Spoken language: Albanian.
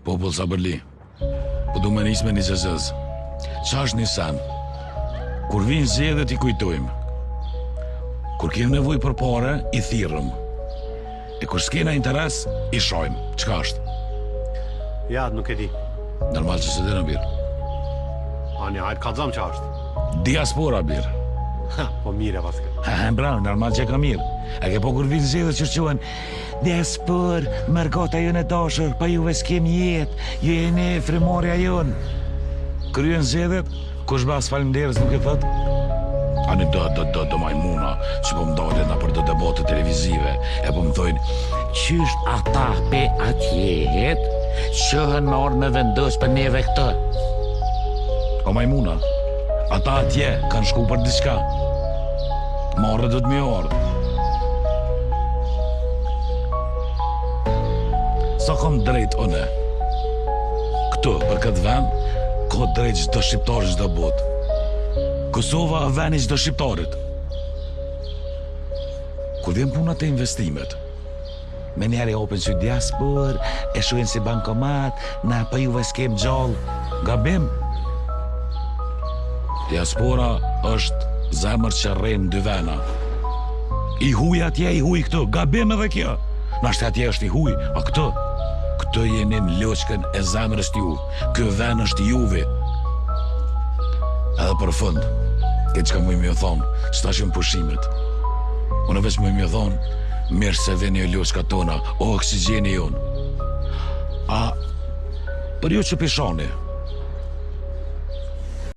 Popull Sabërli, po du më nisë me një zëzëz. Qa është një sen? Kur vinë zjedhet i kujtojmë. Kur kemë nevoj për pare, i thirrëm. E kur s'kena interes, i shojmë. Qka është? Ja, nuk e di. Normal që se dhe në birë. Ani, hajtë kallzom që është. Diaspora birë. Ha, po mire paske. Bravo, normal që ka mirë. E ke po kur vinë zjedhet që shquen diaspor, mërgota jone dashur, pa juve s'kem jetë, ju e ne frimorja jonë. Kryen zjedhet, kush bas falimderës nuk e thët? Ani do majmuna, që po më dalin na për do debate televizive, e po më thojnë, qysht ata pe atjehet, qëhën me orë me vendos për neve këtë. O majmuna, ata atje kanë shku për diçka. Marrë do të mi orë. Sa kom drejt une? Këtu, për këtë vend, ka drejt çdo shqiptar çdo botë. Kosova veni çdo shqiptarit. Kur vjen puna të investimet, me njerë e open që diaspor, e shujen si bankomat, na pa juve s'kem gjallë, gabim. Diaspora është zemër që rrejnë dy vena. I huj atje, i huj këtu, gabim edhe kjo. Nashtë atje është i huj, a këtu? Këtu jeni në loqken e zemrës t'ju. Kë ven është juve. Edhe për fund, këtë që ka mujmë jo thonë, që ta shumë pushimet. Unë veç mujmë jo thonë, mirë se veni o loqka tona, o oksigeni jonë. A, për ju që pishoni,